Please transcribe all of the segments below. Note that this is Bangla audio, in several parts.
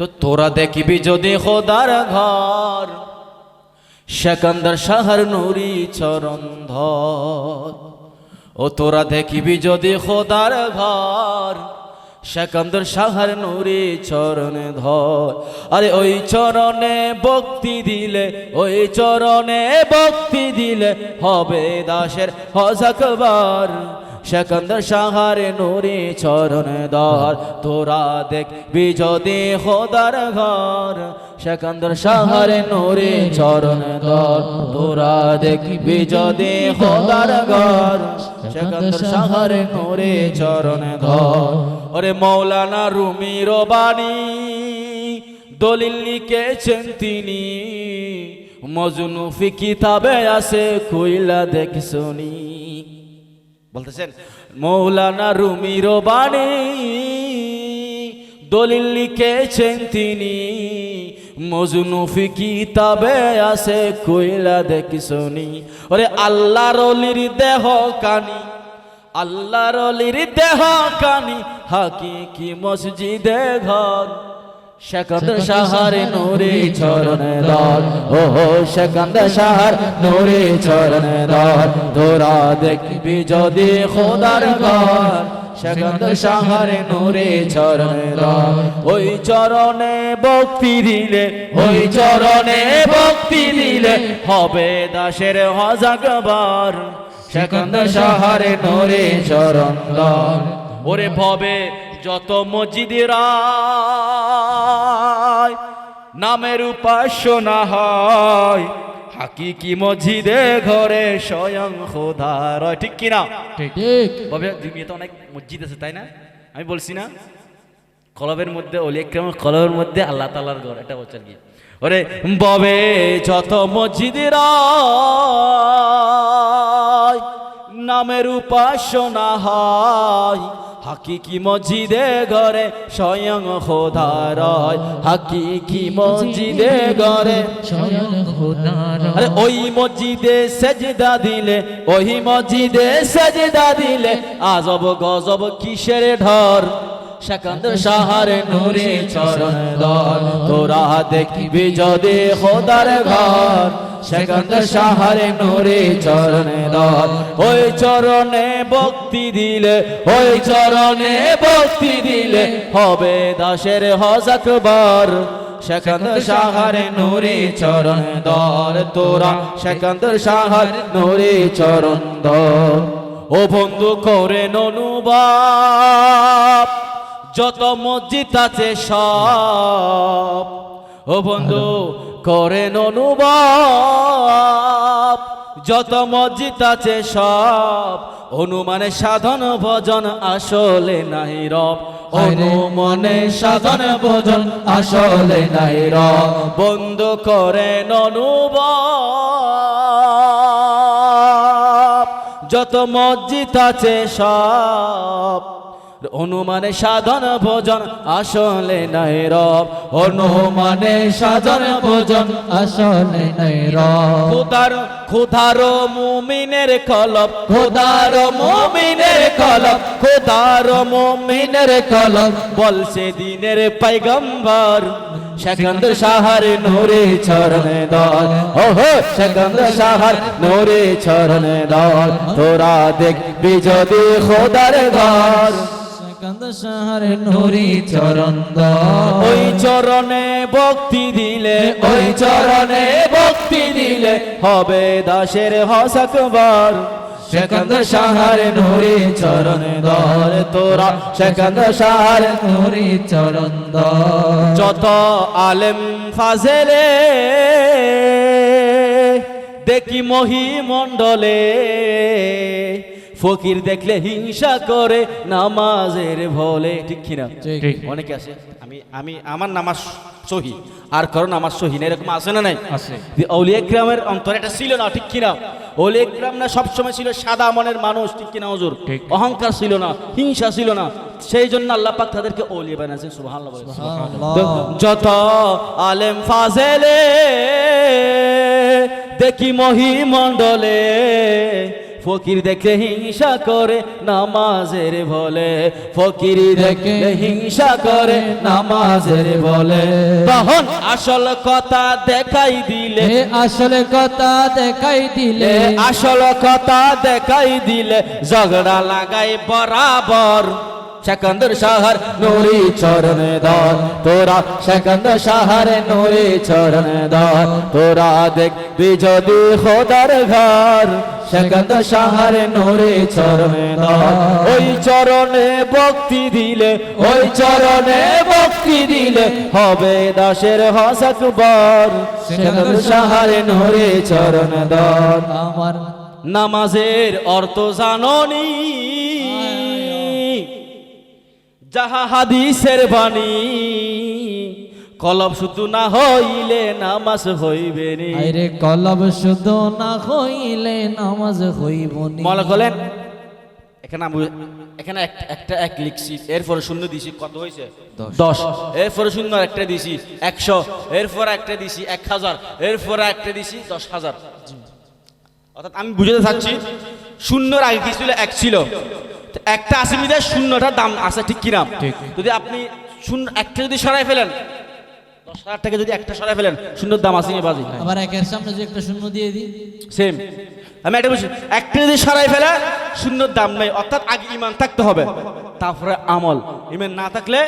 তো তোরা দেখবি যদি খোদার ঘর, সেকান্দার শাহর নুরি চরণ ধর। ও তোরা দেখবি যদি খোদার ঘর, সেকান্দার শাহর নুরি চরণ ধর। আরে ওই চরণে ভক্তি দিলে, ওই চরণে ভক্তি দিলে হবে দাসের হজাকবার। সেকান্দার শাহর নুরি চরণ ধর। তোরা দেখবি যদি খোদার ঘর, সেকান্দার শাহর নুরি চরণ ধর। তোরা দেখবি যদি খোদার ঘর, সেকান্দার শাহর নুরি চরণ ধর। ওরে মৌলানা রুমির বাণী দলিল লিখেছেন তিনি, মজনু ফি কিতাবে আছে কইলা দেখ শুনি। বলতেছেন মৌলানা রুমির বাণী দলিল লিখেছেন তিনি, মজনু ফি কিতাবে আছে কইলা দেখ শুনি। ওরে আল্লাহর ওলির দেহ কানি, আল্লাহর ওলির দেহ কানি হাকিকি মসজিদে ঘর। সেকান্দার শাহর নুরি চরণ ধর। ও সেকান্দার শাহর নুরি চরণ ধর। তোরা দেখবি যদি খোদার ঘর, সেকান্দার শাহর নুরি চরণ ধর। ওই চরণে ভক্তি দিলে, ওই চরণে ভক্তি দিলে হবে দাসের হজাকবার। সেকান্দার শাহর নুরি চরণ ধর। ওরে ভবে যত মসজিদেরা নামের উপাসনা হয়, হাকিকি মসজিদে ঘরে স্বয়ং খোদার। ঠিক কিনা? ঠিক। তবে দুনিয়াতে অনেক মসজিদ আছে, তাই না? আমি বলছি না কলবের মধ্যে ওলিয়া কেরামের কলবের মধ্যে আল্লাহ তাআলার ঘর, এটা বলছে কি। ওরে ববে যত মসজিদেরা নামের উপাসনা হয়, হাকিকি মসজিদে ঘরে স্বয়ং খোদার। হাকিকি মসজিদে ঘরে স্বয়ং খোদার। আরে ওই মসজিদে সেজদা দিলে, ওই মসজিদে সেজদা দিলে আজব গজব কিসের ঢর। সেকান্দার শাহর নুরি চরণ ধর। তোরা দেখবি যদি খোদার ঘর, সেকান্দার শাহর নুরি চরণ ধর। ওই চরণে ভক্তি দিলে, ওই চরণে ভক্তি দিলে হবে দাসের হজাকবার। সেকান্দার শাহর নুরি চরণ ধর। তোরা সেকান্দার শাহর নুরি চরণ ধর। ও বন্ধু করে অনুভব যত মসজিদ আছে সব, ও বন্ধু করেন অনুভব যত মসজিদ আছে সব। অনুমানে সাধন ভজন আসলে নাই রব, অনুমানে সাধন ভজন আসলে নাই রব। বন্ধু করেন অনুভব যত মসজিদ আছে সব। অনুমানে সাধন ভোজন আসলে নাই রব, অনুমানে সাধন ভোজন আসলে নাই রব। খোদার খোদার মুমিনের কলব, খোদার মুমিনের কলব, খোদার মুমিনের কলব বলছে দিনের পয়গম্বর। সেকান্দার শাহর নুরি চরণ ধর। ওহো সেকান্দার শাহর নুরি চরণ ধর। তোরা দেখবি যদি খোদার ঘর, সেকান্দার শাহর নুরি চরণ ধর। ওই চরণে ভক্তি দিলে, ওই চরণে ভক্তি দিলে হবে দাসের হজাকবার। সেকান্দার শাহর নুরি চরণ ধর। তোরা সেকান্দার শাহর নুরি চরণ ধর। যত আলেম ফাজেলে দেখি মহিমণ্ডলে, ফকির দেখলে হিংসা করে নামাজের ভলে। ঠিক কিনা? ঠিক। অনেকে আছে আমি আমার নামাজ সহি আর কারণ নামাজ সহি না, এরকম আছে না? নাই আছে। আউলিয়া কিরামের অন্তরে এটা ছিল না। ঠিক কিনা? আউলিয়া কিরাম না সবসময় ছিল সাদা মনের মানুষ। ঠিক কিনা হুজুর? অহংকার ছিল না, হিংসা ছিল না, সেই জন্য আল্লাহ পাক তাদেরকে আউলিয়া বানাইছেন। সুবহানাল্লাহ বলে। যত আলেম ফাজেলে দেখি মহিমণ্ডলে, ফকির দেখলে হিংসা করে নামাজের বলে, ফকির দেখলে হিংসা করে নামাজের বলে। তখন আসল কথা দেখাই দিলে, আসল কথা দেখাই দিলে, আসল কথা দেখাই দিলে ঝগড়া লাগাই বরাবর। সেকান্দর শাহর নুরি চরণে দর, তোরা সেকান্দর শাহর নুরি চরণে দর, তোরা দেখবি যদি খোদার ঘর। সেকান্দর শাহর নুরি চরণে দর, ওই চরণে ভক্তি দিলে, ওই চরণে ভক্তি দিলে হবে দাসের হসকবর। সেকান্দর শাহর নুরি চরণে দর। আমার নামাজের অর্থ জাননি, যাহা হাদিসের বাণী, কলব শুধু না হইলে নামাজ হইবে নি। আইরে কলব শুধু না হইলে নামাজ হইব নি। মনে করলেন এখানে এখানে একটা এক লিখছি, এরপরে শূন্য দিছি, কত হয়েছে? 10। এরপরে শূন্য একটা দিছি 100, এরপরে একটা দিছি 1000, এরপরে একটা দিছি 10,000। অর্থাৎ আমি বুঝাতে চাচ্ছি শূন্যর আগে কি ছিল? 1 ছিল। একটা আছে মিলে শূন্যটার দাম আছে, ঠিক কিনা? যদি আপনি শূন্য একটা যদি সরাই ফেলেন, 10,000 টাকা যদি একটা সরাই ফেলেন, শূন্যর দাম আছে না বাজি? আবার একের সামনে যে একটা শূন্য দিয়ে দিই, সেম। আমি একটা বলছি, একটা যদি সরাই ফেলে শূন্যর দাম নেই। অর্থাৎ আগে ঈমান থাকতে হবে, তারপরে আমল। ঈমান না থাকলে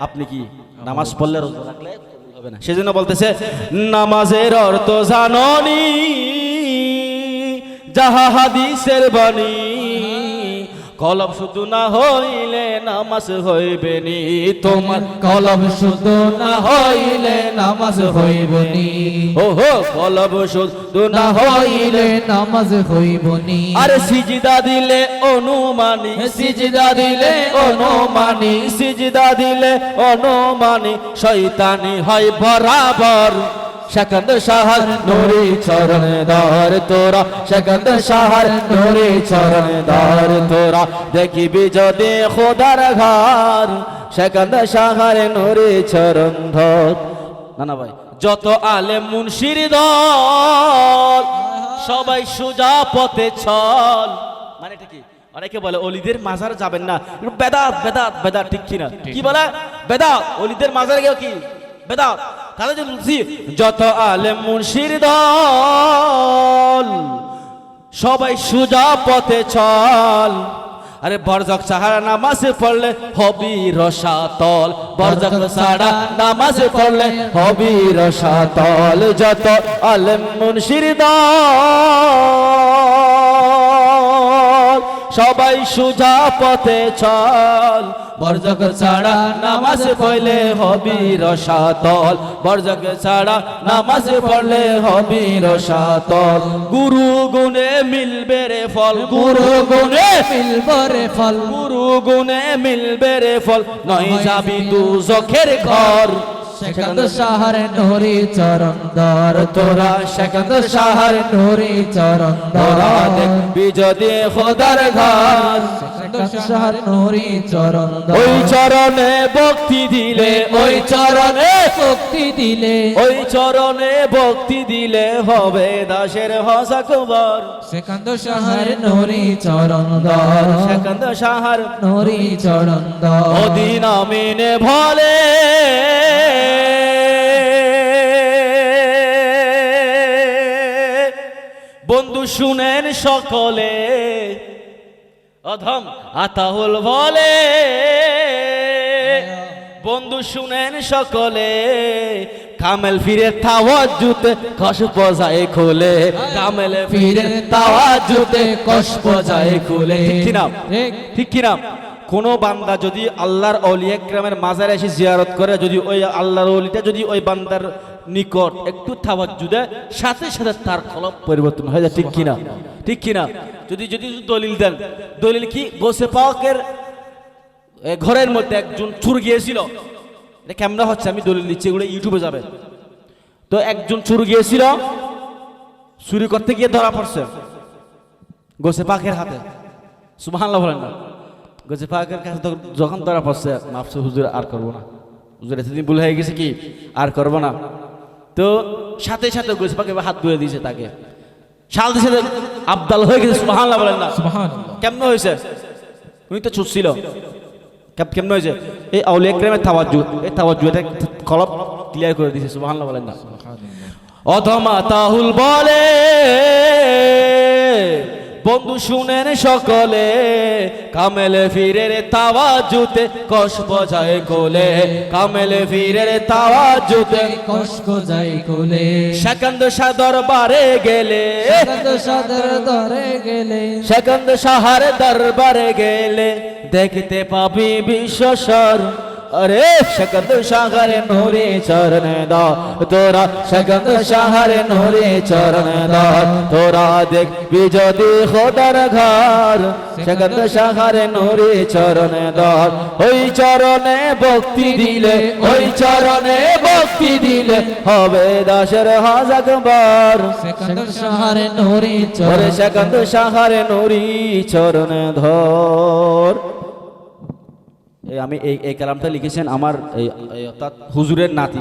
আপনি কি নামাজ পড়লে, রোজা রাখলে কবুল হবে না। সেজন্য বলতেছে নামাজের অর্থ জাননি, যাহা হাদিসের বাণী, কলব শুধু না হইলে নামাজ হইবে নি। তোমার কলব শুধু না হইলে নামাজ হইব নি। ওহো কলব শুধু না না হইলে, হইলে নামাজ হইব নি। আরে সিজদা দিলে অনুমানি, সিজদা দিলে অনুমানি, সিজদা দিলে অনুমানি, শয়তানি হয় বরাবর। সেকান্দর শাহর নুরি চরণে দর, তোরা সেকান্দর শাহর নুরি চরণে দর, তোরা দেখিবি যদি খোদার ঘর। সেকান্দর শাহর নুরি চরণ ধর। না ভাই, যত আলেম মুনশির দল সবাই সোজা পথে চল। মানে এটা কি? অনেকে বলে অলিদের মাজার যাবেন না, বেদাত বেদাত বেদাত, ঠিক কিনা? কি বলে? বেদাত। অলিদের মাজারে গেও কি বেদাত? তাহলে যে বলছি যত আলেম মুনশির দল সবাই সোজা পথে চল। আরে বরজক ছাড়া নামাজ পড়লে হবি রসাতল, বরজক ছাড়া নামাজ পড়লে হবি রসাতল। যত আলেম মুনশির দল সবাই সোজা পথে চল, বরজক ছাড়া নামাজ পড়লে হবি রসাতল, বরজক ছাড়া নামাজ পড়লে হবি রসাতল। গুরু গুণে মিলবে রে ফল, গুরু গুণে মিলবে রে ফল, গুরু গুণে মিলবে রে ফল, নয় যাবি দুজখের ঘর। সেকান্দর শাহর নুরি চরণ দর, তোরা সেকান্দর শাহর নুরি চরণ তোরা দর, দেখবি যদি খোদার ঘর। সেকান্দর শাহর নুরি চরণ দর। ওই চরণে ভক্তি দিলে, ওই চরণে ভক্তি দিলে, ওই চরণে ভক্তি দিলে হবে দাসের হসকবর। সেকান্দর শাহর নুরি চরণ দর, সেকান্দর শাহর নুরি চরণ দর। অদিন আমিনে ভলে বন্ধু শুনেন সকলে, অধম আতাহুল বলে বন্ধু শুনেন সকলে, কামেল ফিরে তাওয়াজ্জুতে কষ বজায় খুলে, কামেল ফিরে তাওয়াজ্জুতে কষ বজায় খুলে। ঠিক কিনা? ঠিক কিনা? কোন বান্দা যদি আল্লাহর আউলিয়া কেরামের মাজারে এসে জিয়ারত করে, যদি ওই আল্লাহর ওলিটা যদি ওই বান্দার নিকট একটু তাওয়াজ্জু দেয়, সাথে সাথে তার কলব পরিবর্তন হয়ে যায়। ঠিক কিনা? ঠিক কিনা? যদি যদি দলিল দেন, দলিল কি? গোসে পাকের ঘরের মধ্যে একজন চোর গিয়েছিল। এটা কেমন হচ্ছে আমি দলিল দিচ্ছি, এগুলো ইউটিউবে যাবে। তো একজন চোর গিয়েছিল, চুরি করতে গিয়ে ধরা পড়ছে গোসে পাকের হাতে। সুবহানাল্লাহ বলেন না? গোসে পাকের কাছে যখন ধরা পড়ছে, মাফসে হুজুর আর করবো না, হুজুর এতদিন ভুল হয়ে গেছে, কি আর করবো না। তো সাথে সাথে গোসে পাকে হাত ধুয়ে দিয়েছে তাকে, শাল দিয়েছে, আবদাল হয়ে গেছে সুবহানাল্লাহ বলেন না সুবহানাল্লাহ কেমন হয়েছে উনি তো ছুটছিল কেমন হয়েছে এই আউলিয়া কেরামের তাওয়াজ্জু এই তাওয়াজ্জু এটা কলব ক্লিয়ার করে দিয়েছে সুবহানাল্লাহ বলেন না অধমা তাহুল বলে বন্ধু শুনেন সকলে কামেলে ফিরের তাওয়াজ্জুতে কষ বজায় কোলে কামেলে ফিরের তাওয়াজ্জুতে কষ্ট যাই কোলে সেকেন্দ শাহ দরবারে গেলে সেকান্ত সাদর ধরে গেলে সেকেন্দ শাহর দরবারে গেলে দেখতে পাবি বিশ্বসর अरे शकंद शाहर नूरे चरण दा तोरा शकंद शाहर नूरे चरण दा तोरा देख बिजदी खोदर घर शकंद शाहर नूरे चरण दा ओई चरणे भक्ति दिले ओई चरणे भक्ति दिले হবে দাসের হাজাকবার সেকান্ত সাহারে নোরে ওরে চরে शकंद शाहर नूरी चरण ধর আমি এই কালামটা লিখেছেন আমার অর্থাৎ হুজুরের নাতি